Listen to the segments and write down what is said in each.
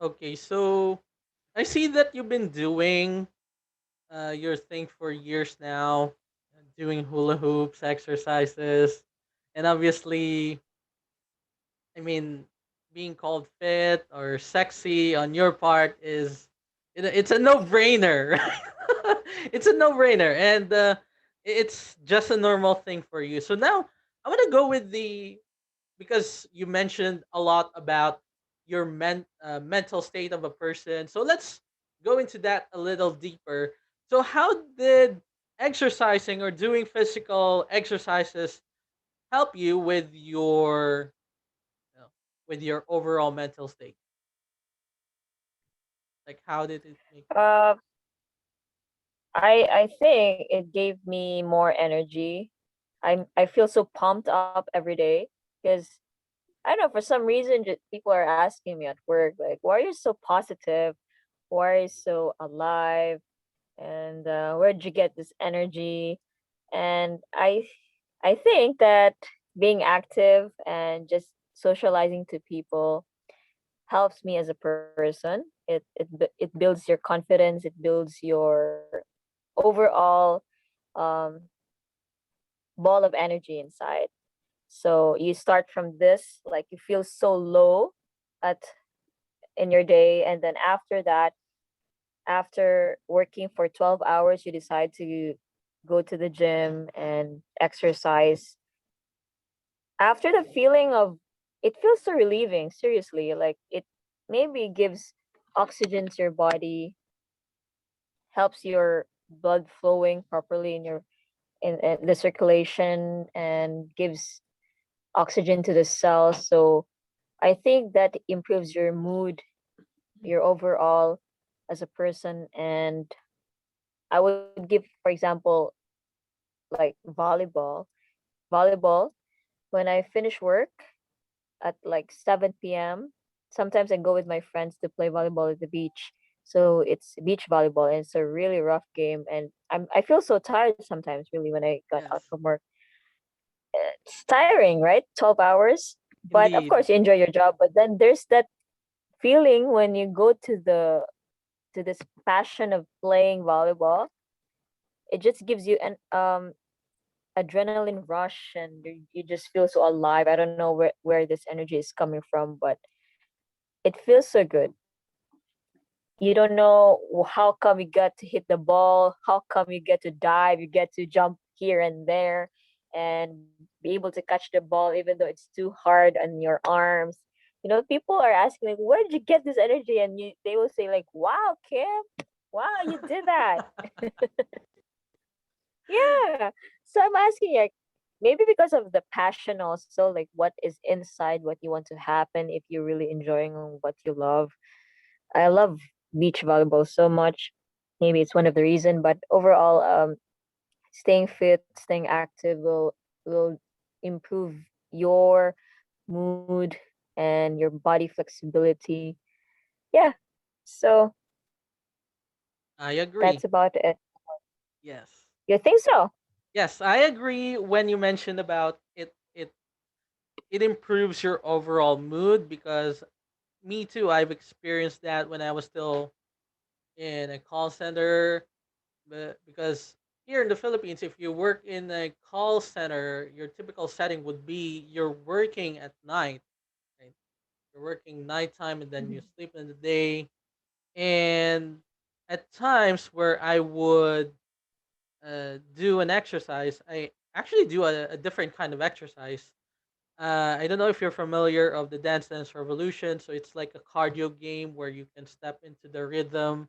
Okay, so I see that you've been doing your thing for years now, doing hula hoops, exercises, and obviously, I mean, being called fit or sexy on your part is it's a no brainer. It's a no brainer, and it's just a normal thing for you. So now I want to go with the because you mentioned a lot about your mental state of a person. So let's go into that a little deeper. So how did exercising or doing physical exercises help you you know, with your overall mental state? Like how did it make you? Uh, I think it gave me more energy. I feel so pumped up every day because I don't know, for some reason people are asking me at work like, why are you so positive? Why are you so alive? And where'd you get this energy? And I think that being active and just socializing to people helps me as a person. It builds your confidence. It builds your overall um, ball of energy inside. So you start from this, like you feel so low at in your day, and then after that, after working for 12 hours, you decide to go to the gym and exercise. After the feeling of it feels so relieving, seriously, like it maybe gives oxygen to your body, helps your blood flowing properly in your in the circulation and gives oxygen to the cells. So I think that improves your mood, your overall as a person. And I would give, for example, like volleyball, when I finish work at like 7 p.m., sometimes I go with my friends to play volleyball at the beach. So it's beach volleyball and it's a really rough game, and I feel so tired sometimes really when I got out Yes, from work. It's tiring, right? 12 hours. But of indeed. course you enjoy your job, but then there's that feeling when you go to this passion of playing volleyball. It just gives you an adrenaline rush, and you just feel so alive. I don't know where this energy is coming from, but it feels so good. You don't know how come you get to hit the ball, how come you get to dive, you get to jump here and there and be able to catch the ball even though it's too hard on your arms. You know, people are asking like, where did you get this energy? And they will say like, wow, Kim, wow, you did that. Yeah. So I'm asking like, maybe because of the passion also, like what is inside, what you want to happen if you're really enjoying what you love. I love beach volleyball so much. Maybe it's one of the reason, but overall, staying fit, staying active will improve your mood and your body flexibility. Yeah. So I that's agree. about it. Yes. You think so? Yes, I agree when you mentioned about it improves your overall mood because me too, I've experienced that when I was still in a call center. But because here in the Philippines, if you work in a call center, your typical setting would be you're working at night, right? You're working nighttime and then you Mhm. sleep in the day. And at times where I would do an exercise, I actually do a different kind of exercise. I don't know if you're familiar of the Dance Revolution. So it's like a cardio game where you can step into the rhythm,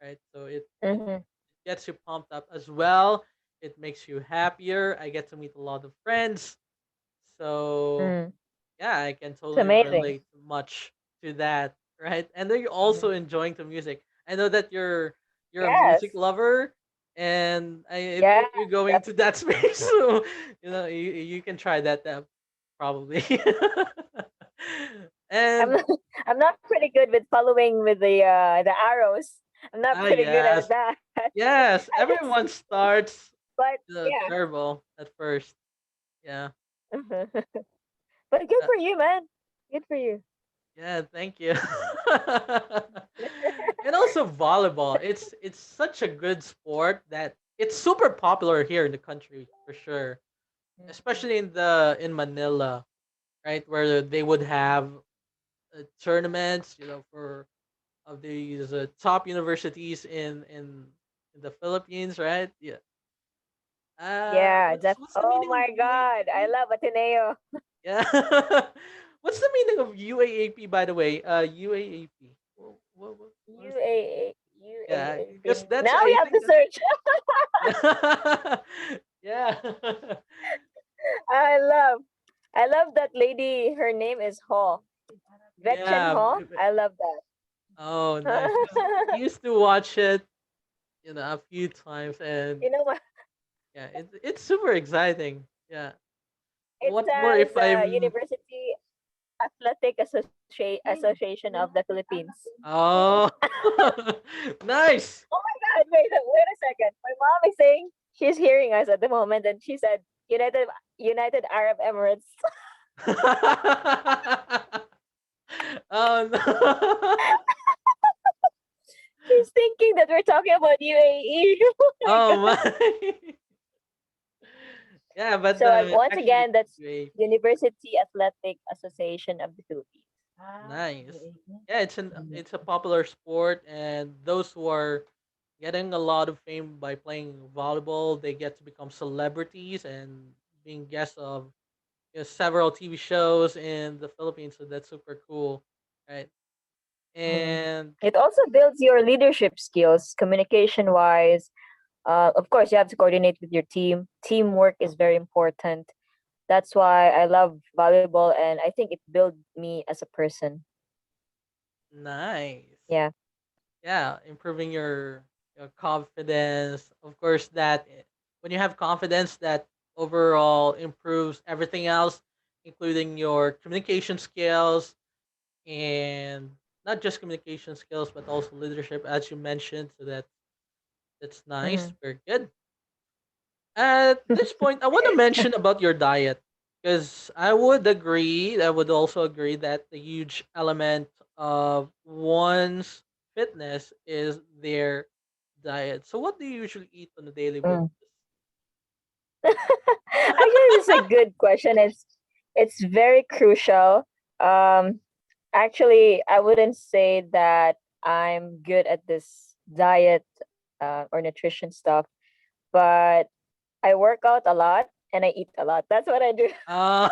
right? So it Mhm. gets you pumped up as well. It makes you happier. I get to meet a lot of friends. So Mm. yeah, I can It's totally amazing. relate much to that, right? And then you're also Mhm. enjoying the music. I know that you're a music Yes. lover, and I Yeah. think you're going to that space. So you can try that probably. I'm And not, I'm not pretty good with following with the arrows. I'm not pretty good at yes, that. yes, I just everyone starts but yeah. terrible at first. Yeah. But good Uh, for you, man. Good for you. yeah, thank you. And also volleyball. It's such a good sport that it's super popular here in the country for sure, Mhm. especially in Manila, right, where they would have tournaments, for of these top universities in the Philippines, right? Yeah. Yeah, What's the oh meaning of my god, I UAAP? love Ateneo. Yeah. What's the meaning of UAAP, by the way? UAAP. What is that? UAA, Yeah, UAAP. because that's Now we I have think to that's search. yeah. Yeah. I love, I love that lady. Her name is Ho. Gretchen Yeah. Ho. I love Oh, nice. that. Because used to watch it, a few times, and You know what? yeah, it's super exciting. Yeah. It What more says if I'm University Athletic Association of the Philippines. oh nice. Oh my God! Wait a second. My mom is saying she's hearing us at the moment, and she said United Arab Emirates. Oh no. She's thinking that we're talking about UAE. Oh my Oh God! my. Yeah, but So once actually again, that's great. University Athletic Association of the Philippines. Nice. Yeah, it's a popular sport, and those who are getting a lot of fame by playing volleyball, they get to become celebrities and being guests of several TV shows in the Philippines. So that's super cool, right? Mm. And It also builds your leadership skills, communication wise. Of course, you have to coordinate with your team. Teamwork is very important. That's why I love volleyball, and I think it built me as a person. nice. Yeah. Yeah, improving your confidence. Of course, when you have confidence, that overall improves everything else, including your communication skills and not just communication skills, but also leadership, as you mentioned. So that's nice. Mm-hmm. Very good. At this point, I want to mention about your diet because I would also agree that the huge element of one's fitness is their diet. So, what do you usually eat on a daily basis? Mm. Actually, this is a good question. It's very crucial. Um, Actually, I wouldn't say that I'm good at this diet or nutrition stuff, but I work out a lot and I eat a lot. That's what I do. Uh,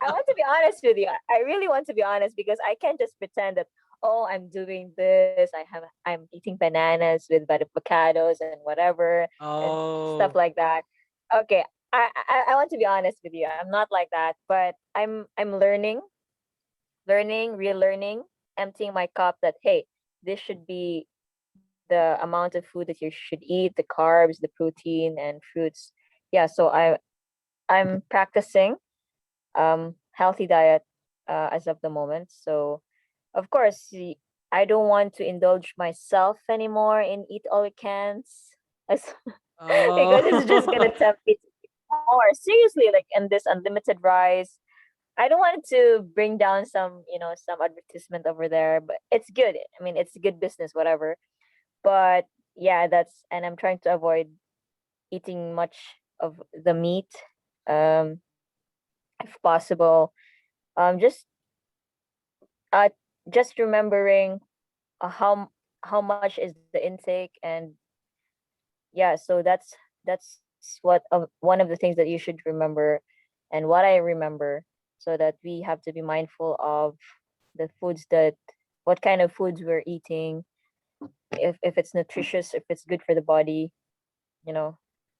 I want to be honest with you. I really want to be honest because I can't just pretend that oh I'm doing this. I'm eating bananas with avocados and whatever and stuff oh, like that. Okay, I want to be honest with you. I'm not like that, but I'm learning, relearning, emptying my cup that hey, this should be the amount of food that you should eat, the carbs, the protein and fruits. Yeah, so I'm practicing healthy diet as of the moment. So of course I don't want to indulge myself anymore in eat all you cans as because it's just oh, gonna tempt me to eat more. Seriously, like in this unlimited rice. I don't want to bring down some, some advertisement over there, but it's good. I mean, it's good business, whatever. But yeah, and I'm trying to avoid eating much of the meat, um, if possible. Just uh, just remembering how much is the intake, and yeah, so that's one of the things that you should remember, and what I remember, so that we have to be mindful of the foods that what kind of foods we're eating, if it's nutritious, if it's good for the body, you know.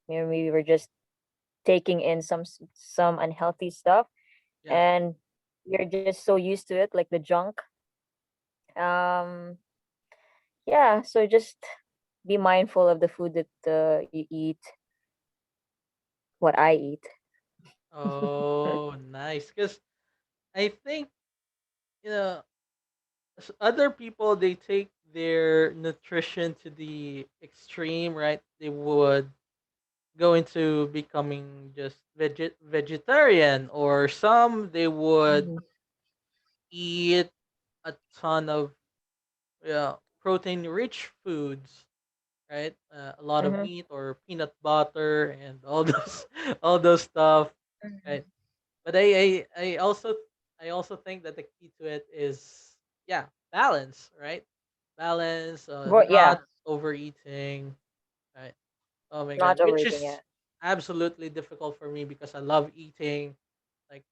Maybe we were just taking in some unhealthy stuff, yeah. and you're just so used to it, like the junk. Um, yeah, so just be mindful of the food that you eat, what I eat. Oh, nice. Because I think you know other people, they take their nutrition to the extreme, right? They would go into becoming just vegetarian, or some they would Mhm. eat. a ton of, yeah, protein rich foods, right? A lot of Mm-hmm. meat or peanut butter and all those all those stuff, right? But I also think that the key to it is, yeah, balance, right? Balance, Well, yeah, not overeating, right? Oh my god, not which overeating is it. absolutely difficult for me because I love eating, like,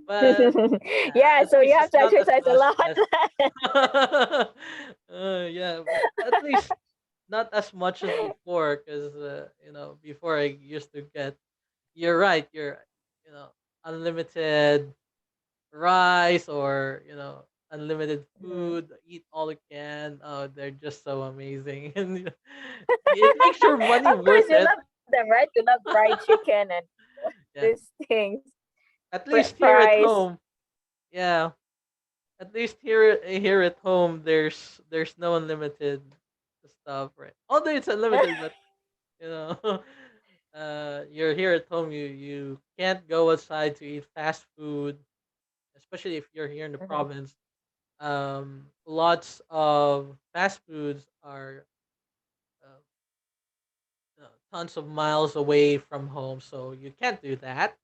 but Yeah, at so you least have it's to not as exercise a much lot. as yeah, but at least not as much as before, because before I used to get, you're right, you know unlimited rice, or unlimited Mhm. food, eat all you can. Oh, they're just so amazing. And it makes your money Of course, worth you it. love them, right? You love fried chicken and Yeah, these things, at least here at fries. home. Yeah, at least here at home, there's no unlimited stuff, right? Although it's unlimited, but you know, you're here at home. You can't go outside to eat fast food, especially if you're here in the Mhm. province. Lots of fast foods are uh, tons of miles away from home, so you can't do that.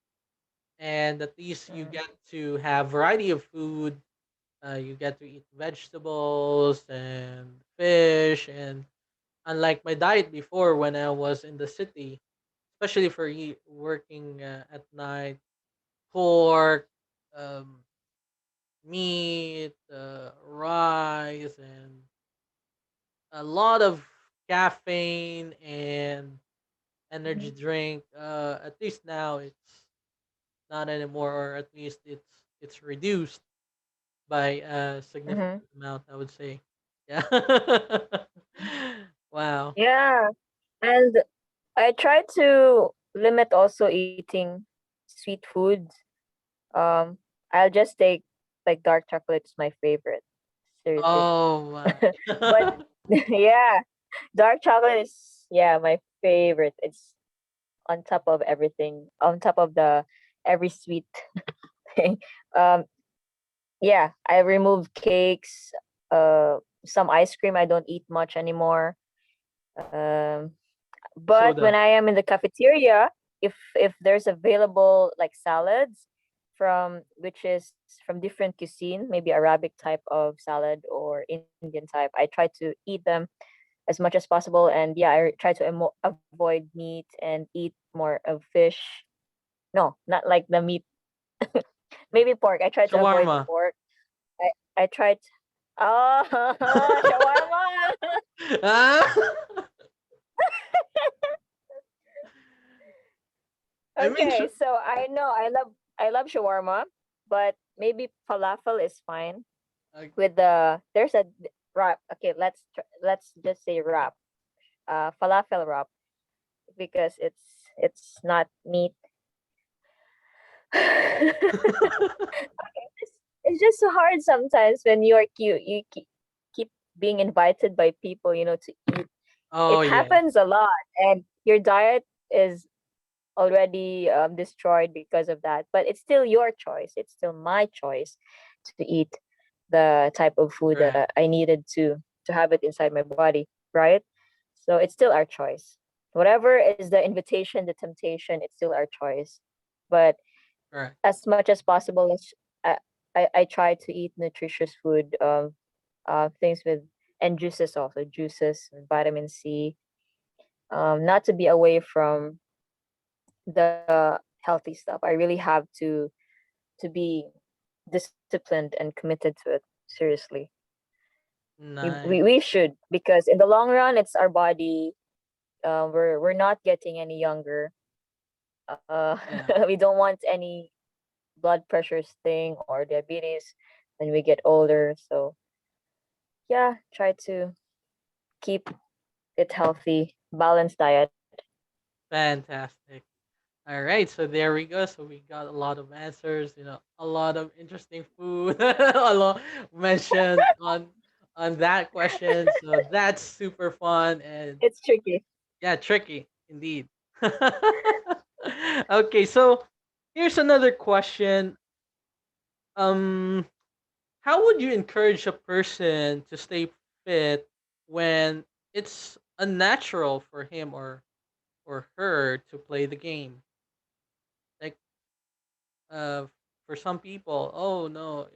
And at least you Mm. get to have variety of food. You get to eat vegetables and fish, and unlike my diet before when I was in the city, especially for working at night, pork, um, meat, rice, and a lot of caffeine and Mhm. energy drink. At least now it's not anymore, or at least it's reduced by a Mhm. significant amount, I would say. Yeah. Wow. Yeah, and I try to limit also eating sweet foods. Um, I'll just take like dark chocolate's my favorite. Seriously. Oh my. But yeah, dark chocolate is yeah my favorite. It's on top of everything, on top of the every sweet thing. Um, yeah, I remove cakes. Some ice cream. I don't eat much anymore. Um, but when Soda. I am in the cafeteria, if there's available like salads from which is from different cuisine, maybe Arabic type of salad or Indian type, I try to eat them as much as possible. And yeah, I try to avoid meat and eat more of fish. No, not like the meat. Maybe pork. I try to avoid Shawarma. pork. I tried. Oh, shawarma. Ah? I mean, Okay, so I love shawarma, but maybe falafel is fine like, with there's a wrap. Okay, let's just say wrap. Falafel wrap because it's not meat. It's just so hard sometimes when you are cute. You keep being invited by people, to eat. oh It yeah, happens a lot, and your diet is already destroyed because of that. But it's still your choice. It's still my choice to eat the type of food that correct, I needed to have it inside my body, right? So it's still our choice. Whatever is the invitation, the temptation, it's still our choice. But correct. as much as possible, I, I try to eat nutritious food, things with and juices also, juices, vitamin C, not to be away from the healthy stuff. I really have to be disciplined and committed to it. Seriously, Nice. we should, because in the long run, it's our body. We're not getting any younger. Yeah. We don't want any blood pressures thing or diabetes when we get older. So yeah, try to keep it healthy, balanced diet. Fantastic. All right, so there we go. So we got a lot of answers. A lot of interesting food. A lot mentioned on that question. So that's super fun and, It's tricky. yeah, tricky indeed. Okay, so here's another question. Um, how would you encourage a person to stay fit when it's unnatural for him or her to play the game? Like, uh, for some people, oh no,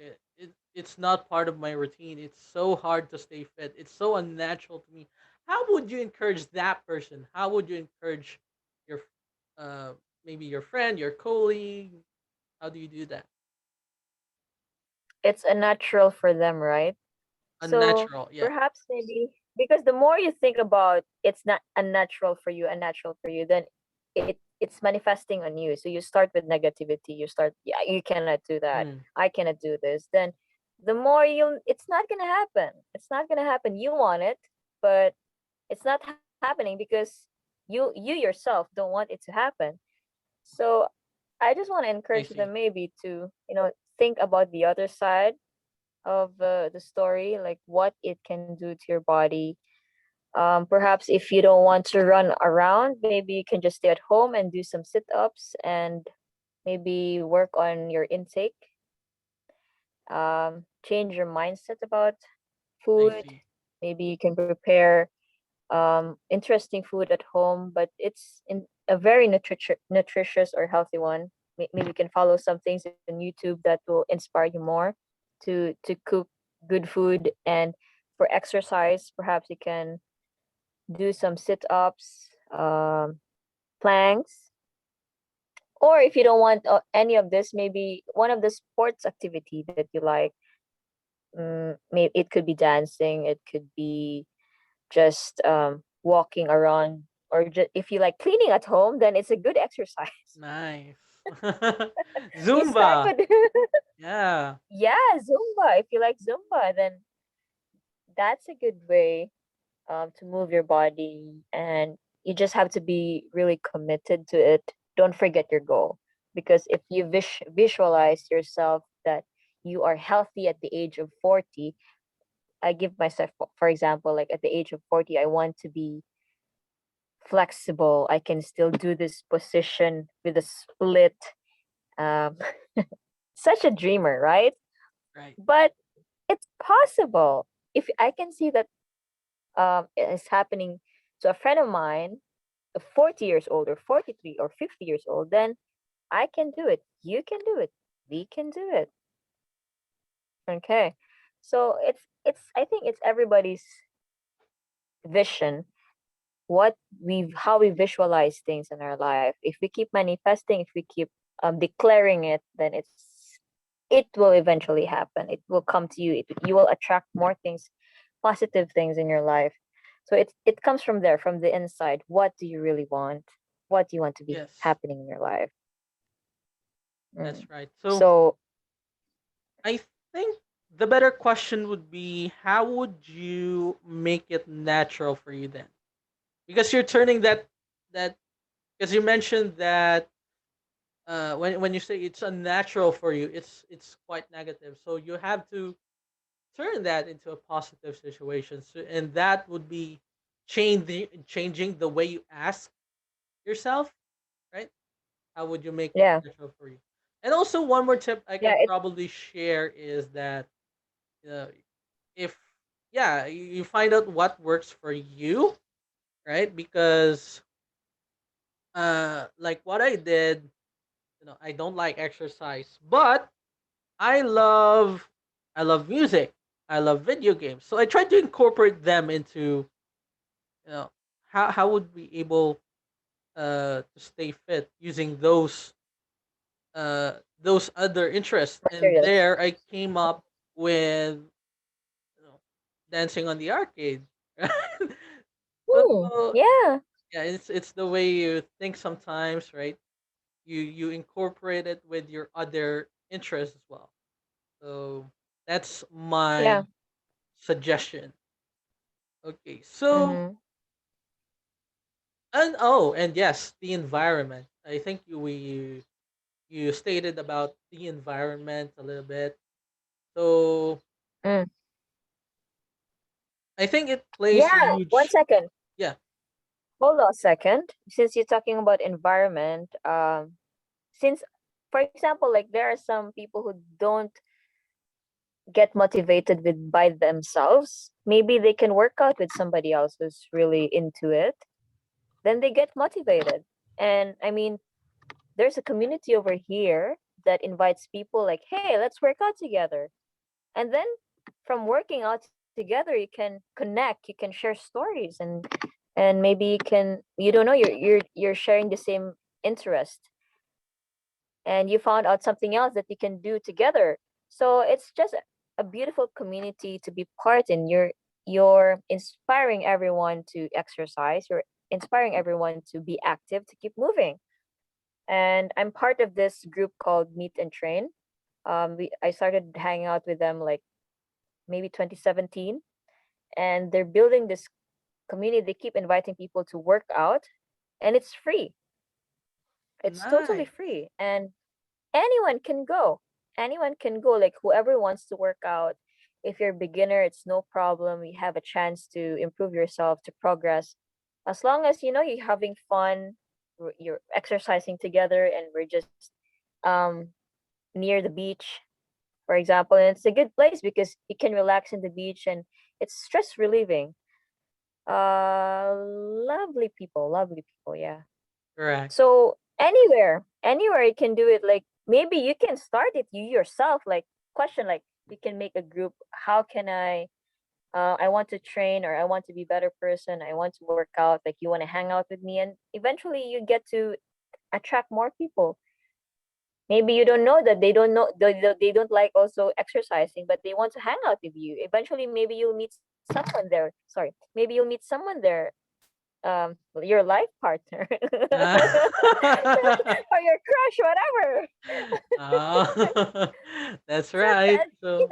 it's not part of my routine. It's so hard to stay fit. It's so unnatural to me. How would you encourage that person? How would you encourage your, uh, maybe your friend, your colleague? How do you do that? It's unnatural for them, right? So Unnatural, yeah. perhaps maybe because the more you think about it's not unnatural for you, then it's manifesting on you. So you start with negativity. You start, yeah, you cannot do that. Mm, I cannot do this. Then the more you, it's not gonna happen. It's not gonna happen. You want it, but it's not happening because you yourself don't want it to happen. So I just want to I encourage them see. maybe to, think about the other side of the story, like what it can do to your body. Perhaps if you don't want to run around, maybe you can just stay at home and do some sit ups and maybe work on your intake. Change your mindset about I food. see. Maybe you can prepare interesting food at home, but it's in a very nutritious or healthy one. Maybe you can follow some things on YouTube that will inspire you more to cook good food. And for exercise, perhaps you can do some sit-ups, planks, or if you don't want any of this, maybe one of the sports activity that you like. Maybe it could be dancing, it could be just walking around, or if you like cleaning at home, then it's a good exercise. Nice. You start Zumba. with Yeah. yeah, Zumba. If you like Zumba, then that's a good way to move your body, and you just have to be really committed to it. Don't forget your goal, because if you visualize yourself that you are healthy at the age of 40. I give myself, for example, like at the age of 40, I want to be flexible. I can still do this position with a split. Um, such a dreamer, right? Right. But it's possible. If I can see that it is happening to a friend of mine, 40 years old or 43 or 50 years old, then I can do it. You can do it. We can do it. Okay. So it's I think it's everybody's vision, what we how we visualize things in our life. If we keep manifesting, if we keep declaring it, then it will eventually happen. It will come to you. You will attract more things, positive things in your life. So it comes from there, from the inside. What do you really want? What do you want to be Yes. happening in your life? Mm. That's right. So So I think the better question would be, how would you make it natural for you then? Because you're turning that because you mentioned that, when you say it's unnatural for you, it's quite negative. So you have to turn that into a positive situation. So, and that would be changing the way you ask yourself, right? How would you make it yeah, natural for you? And also, one more tip I yeah, can probably share is that, uh, if yeah, you find out what works for you, right? Because, like what I did, I don't like exercise, but I love I love music. I love video games. So I tried to incorporate them into, you know how would we able to stay fit using those other interests. And materials. there I came up with, dancing on the arcade. So Yeah, yeah, it's the way you think sometimes, right? You incorporate it with your other interests as well. So that's my yeah. suggestion. Okay, so, Mm-hmm. and yes, the environment. I think you stated about the environment a little bit. So Mm. I think it Yeah. plays a One huge, second. yeah. Hold on a second. Since you're talking about environment, since, for example, like there are some people who don't get motivated with by themselves. Maybe they can work out with somebody else who's really into it. Then they get motivated. And I mean, there's a community over here that invites people like, hey, let's work out together. And then from working out together, you can connect, you can share stories, and maybe you don't know, you're sharing the same interest, and you found out something else that you can do together. So it's just a beautiful community to be part in. You're inspiring everyone to exercise. You're inspiring everyone to be active, to keep moving. And I'm part of this group called Meet and Train. I started hanging out with them like maybe 2017, and they're building this community. They keep inviting people to work out, and it's free. It's totally Nice. free, and anyone can go. Anyone can go. Like whoever wants to work out. If you're a beginner, it's no problem. You have a chance to improve yourself, to progress. As long as you know you're having fun, you're exercising together, and we're just um near the beach, for example. And it's a good place because you can relax in the beach, and it's stress relieving. Lovely people, yeah. Correct. So anywhere you can do it. Like maybe you can start it you yourself. Like question, like you can make a group. How can I want to train, or I want to be a better person. I want to work out. Like you want to hang out with me, and eventually you get to attract more people. Maybe you don't know that they don't like also exercising, but they want to hang out with you. Eventually, maybe you'll meet someone there. Sorry, maybe you'll meet someone there, your life partner, or your crush, whatever. Ah, that's So right. that So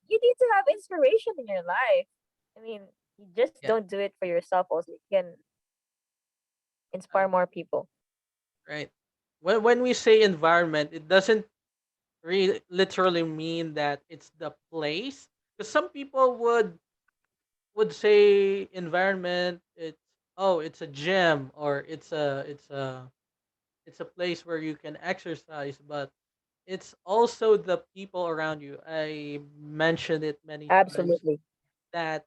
you need to have inspiration in your life. I mean, you just yeah, don't do it for yourself. Also, you can inspire um, more people. right. When we say environment, it doesn't really literally mean that it's the place. Because some people would say environment. It's, oh, it's a gym, or it's a place where you can exercise, but it's also the people around you. I mentioned it many times Absolutely. that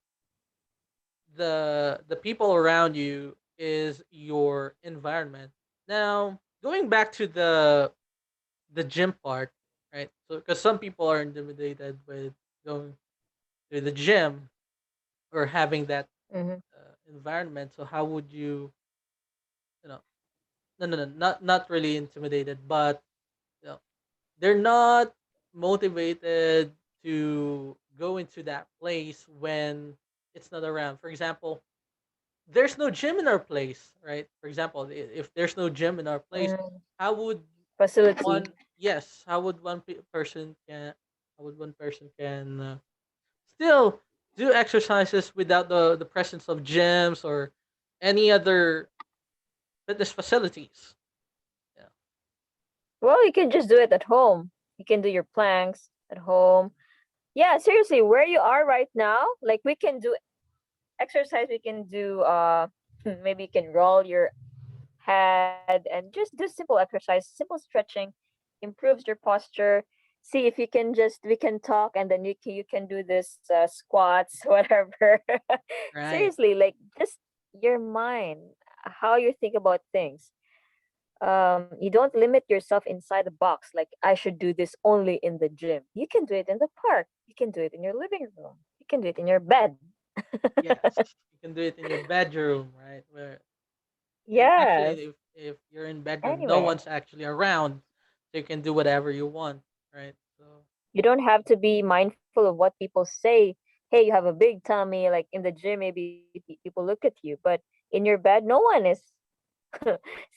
the people around you is your environment. Now, going back to the gym part, right? So, because some people are intimidated with going to the gym or having that Mm-hmm. environment. So, how would you, you know, no, not really intimidated, but you know, they're not motivated to go into that place when it's not around. For example, there's no gym in our place, right? For example, if there's no gym in our place, Mm. how would Facility. one yes, how would person can still do exercises without the presence of gyms or any other fitness facilities? Yeah, Well, you can just do it at home. You can do your planks at home. Yeah, seriously, where you are right now, like we can do exercise. We can do maybe you can roll your head and just do simple exercise, simple stretching, improves your posture. See if you can just we can talk, and then you can do this squats, whatever. right. Seriously, like just your mind, how you think about things. You don't limit yourself inside the box like I should do this only in the gym. You can do it in the park, you can do it in your living room, you can do it in your bed. Yes, you can do it in your bedroom, right? Where and actually, Yes, if you're in bedroom, no anywhere. one's actually around, so you can do whatever you want, right? So You don't have to be mindful of what people say. Hey, you have a big tummy. Like in the gym, maybe people look at you, but in your bed, no one is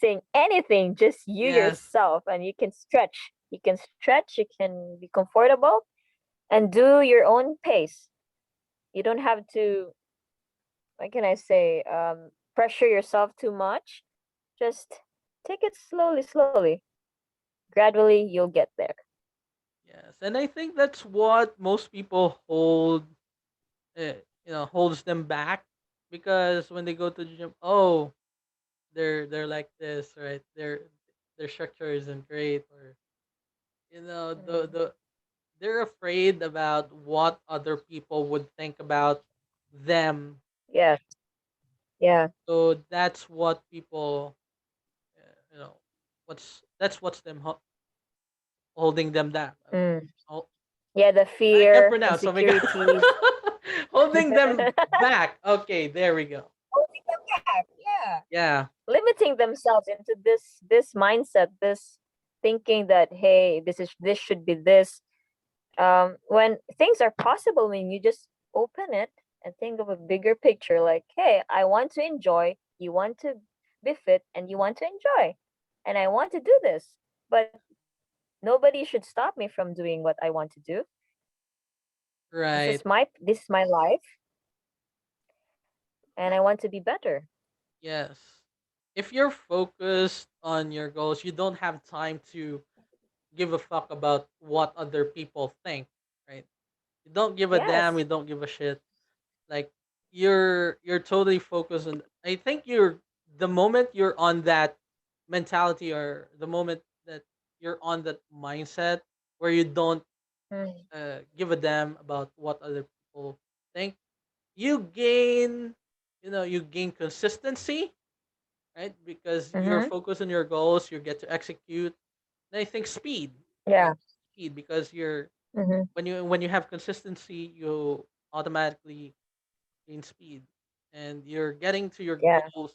saying anything, just you yes, yourself, and you can stretch. You can stretch, you can be comfortable and do your own pace. You don't have to, what can I say, pressure yourself too much. Just take it slowly. Gradually, you'll get there. yes, and I think that's what most people uh, holds them back, because when they go to the gym, oh, they're like this, right? Their structure isn't great, or you know Mm. they're afraid about what other people would think about them. Yes. Yeah. So that's what people, you know, what's them holding them down. Mm. Oh, Yeah, the I can't fear, pronounce. Oh my god, insecurity. holding them back. Okay, there we go. Holding them back. Yeah. Yeah, Limiting themselves into this mindset, this thinking that hey, this should be this. When things are possible when you just open it and think of a bigger picture, like, hey, I want to enjoy, you want to be fit, and you want to enjoy, and I want to do this, but nobody should stop me from doing what I want to do. right. This is my life, and I want to be better. Yes. If you're focused on your goals, you don't have time to give a fuck about what other people think, right? You don't give a damn, Yes. you don't give a shit. Like you're totally focused on, I think you're, the moment you're on that mentality, or the moment that you're on that mindset where you don't Mm-hmm. give a damn about what other people think, you gain, you gain consistency, right? Because you're Mm-hmm. focused on your goals, you get to execute. And I think speed, right? Yeah. Speed, because you're, Mm-hmm. when you have consistency, you automatically gain speed, and you're getting to your Yeah. goals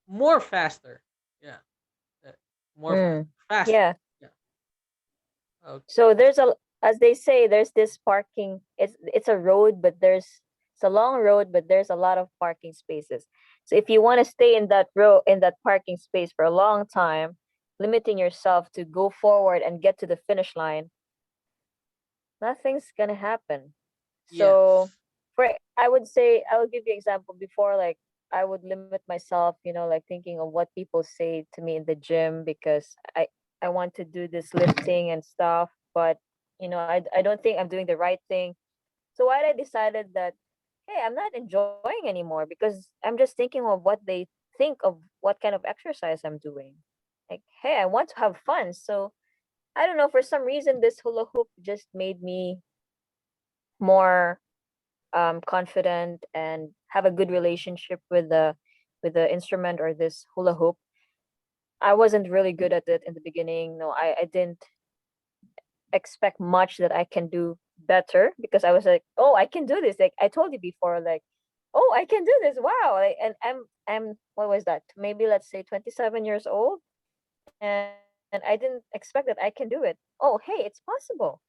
more faster. Yeah, uh, more Mm. faster. Yeah. Yeah. Okay. So there's a, as they say, there's this parking. It's a road, but it's a long road, but there's a lot of parking spaces. So if you want to stay in that row in that parking space for a long time, limiting yourself to go forward and get to the finish line, nothing's gonna happen. So Yes. for I would say I will give you example before, like I would limit myself, like thinking of what people say to me in the gym because I want to do this lifting and stuff, but I don't think I'm doing the right thing. So why I decided that hey, I'm not enjoying anymore because I'm just thinking of what they think of what kind of exercise I'm doing. Like, hey, I want to have fun. So I don't know, for some reason this hula hoop just made me more confident and have a good relationship with the instrument or this hula hoop. I wasn't really good at it in the beginning. No, I didn't expect much that I can do better because I was like, oh, I can do this. Like I told you before, like, oh, I can do this. Wow. Like, and I'm what was that? Maybe let's say 27 years old, and I didn't expect that I can do it. Oh, hey, it's possible.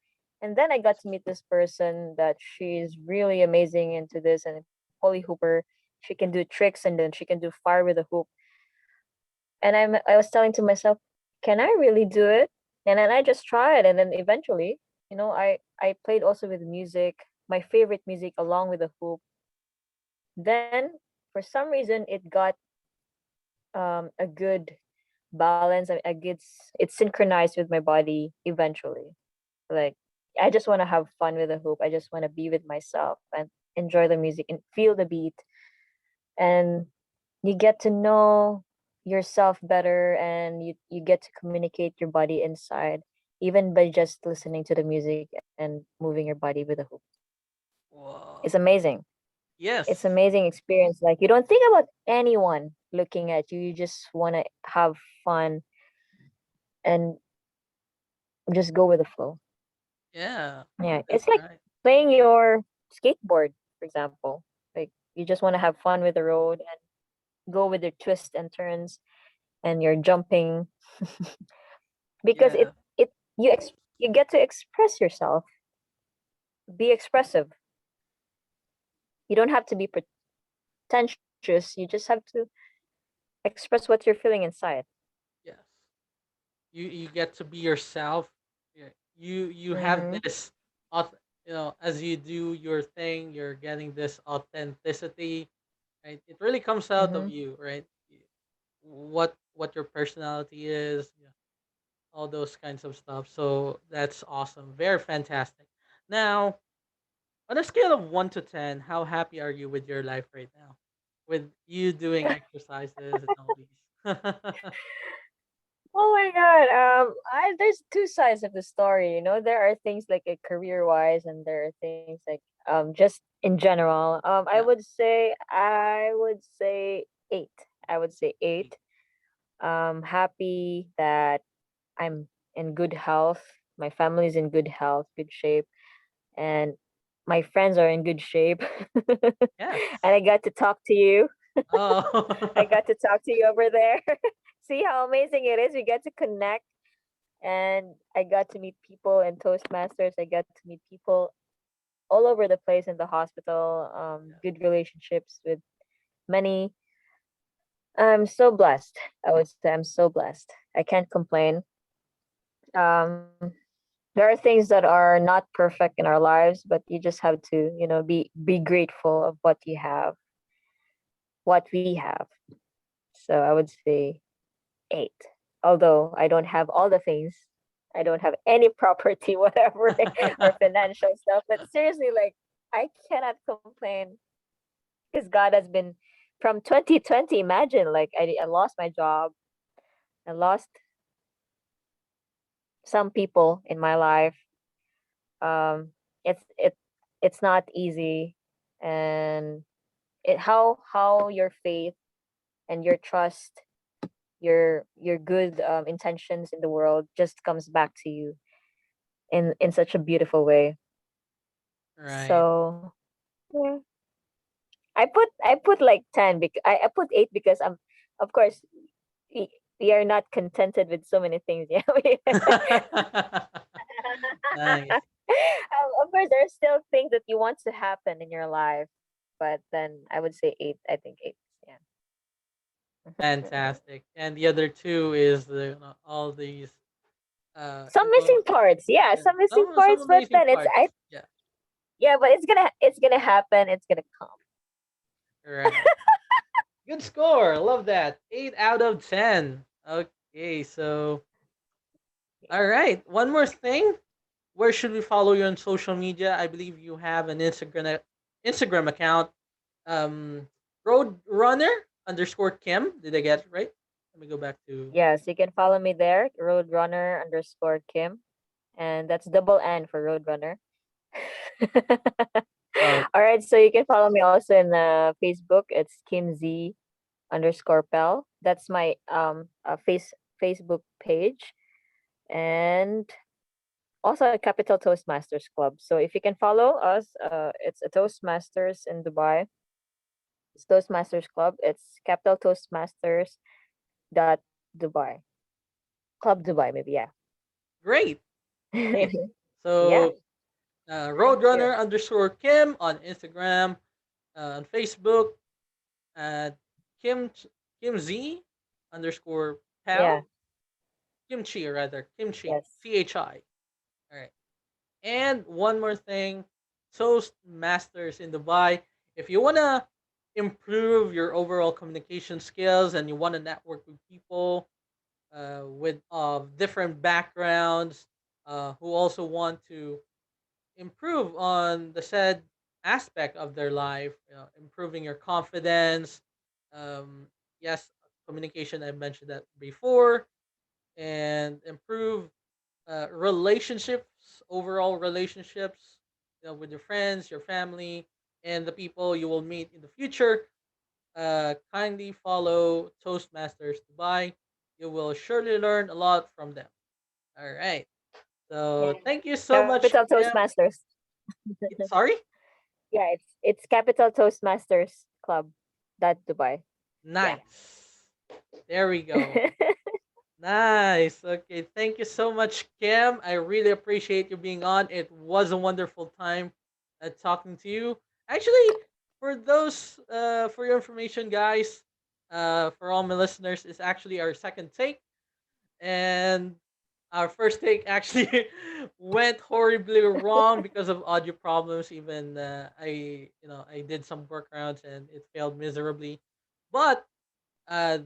And then I got to meet this person that she's really amazing into this and holy hooper. She can do tricks and then she can do fire with a hoop. And I was telling to myself, can I really do it? And then I just tried, and then eventually, I played also with music, my favorite music along with the hoop. Then for some reason it got a good balance, and it's synchronized with my body eventually. Like I just want to have fun with the hoop. I just want to be with myself and enjoy the music and feel the beat, and you get to know yourself better, and you get to communicate your body inside even by just listening to the music and moving your body with the hoop. It's Wow. amazing. It's Yes. amazing experience. Like you don't think about anyone looking at you. You just want to have fun and just go with the flow. Yeah. Yeah, it's That's like right. playing your skateboard, for example. Like you just want to have fun with the road and go with your twists and turns and you're jumping because Yeah. you get to express yourself, be expressive. You don't have to be pretentious. You just have to express what you're feeling inside. Yes. You get to be yourself. Yeah. You have Mm-hmm. this as you do your thing, you're getting this authenticity, right? It really comes out of Mm-hmm. you, right? What your personality is, yeah, all those kinds of stuff. So that's awesome. Very fantastic. Now, on a scale of 1 to 10, how happy are you with your life right now? With you doing exercises and all these. Oh my god. I there's two sides of the story. There are things like career wise, and there are things like just in general. Yeah. I would say eight. I would say eight. Happy that I'm in good health. My family's in good health, good shape, and my friends are in good shape. And Yes. I got to talk to you. I Oh. got to talk to you over there. See how amazing it is. We get to connect, and I got to meet people in Toastmasters. I got to meet people all over the place in the hospital. Good relationships with many. I'm so blessed. I would say I'm so blessed. I can't complain. Um, there are things that are not perfect in our lives, but you just have to, be grateful of what you have, what we have. So I would say eight. Although I don't have all the things, I don't have any property, whatever, or financial stuff. But seriously, like I cannot complain because God has been from 2020. Imagine, like I lost my job, I lost some people in my life. It's not easy, and how your faith and your trust, your good intentions in the world just comes back to you in such a beautiful way. Right. So yeah, I put like 10 because I put 8 because I'm, of course, we are not contented with so many things. Yeah. Nice. Of course, there are still things that you want to happen in your life, but then I would say 8. I think 8. Yeah. Fantastic. And the other two is all these Some well, missing parts. Yeah, yeah, some missing some parts, but amazing then it's I parts. Yeah. yeah, but it's gonna happen. It's gonna come. Right. Good score. Love that. 8 out of 10. Okay, so all right. One more thing. Where should we follow you on social media? I believe you have an Instagram account. Roadrunner underscore Kim. Did I get it right? Let me go back to. Yes, you can follow me there, Roadrunner_Kim, and that's double N for Roadrunner. Uh, All right, so you can follow me also in Facebook. It's KimZ_Pel. That's my Facebook page, and also a Capital Toastmasters Club. So if you can follow us, it's a Toastmasters in Dubai. It's Toastmasters Club. It's Capital Toastmasters dot Dubai. Club Dubai, maybe, yeah. great. Great. Yeah. So Thank you. Roadrunner underscore Kim on Instagram, on Facebook, at Kim Kim Z underscore Yeah. Pal, Kimchi rather, Kimchi, Yes. CHI. All right. And one more thing, Toastmasters in Dubai. If you wanna improve your overall communication skills and you want to network with people with different backgrounds who also want to improve on the said aspect of their life, improving your confidence. Um, yes, communication. I mentioned that before, and improve relationships, overall relationships, with your friends, your family, and the people you will meet in the future. Kindly follow Toastmasters Dubai. You will surely learn a lot from them. All right. So Yeah. thank you so Capital much, Kim. Toastmasters. Sorry. Yeah, it's Capital Toastmasters Club dot Dubai. Yeah. Nice. There we go. Nice. Okay. Thank you so much, Kim. I really appreciate you being on. It was a wonderful time talking to you. Actually, for your information, guys, for all my listeners, it's actually our second take. And our first take actually went horribly wrong because of audio problems. Even I did some workarounds and it failed miserably. But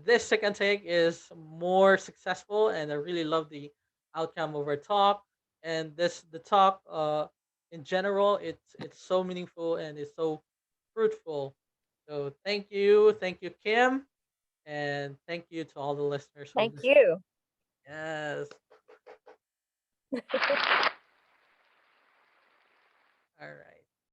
this second take is more successful, and I really love the outcome of our talk. And the talk in general, it's so meaningful and it's so fruitful. So thank you, Kim, and thank you to all the listeners who Thank listen. you. Yes. All right.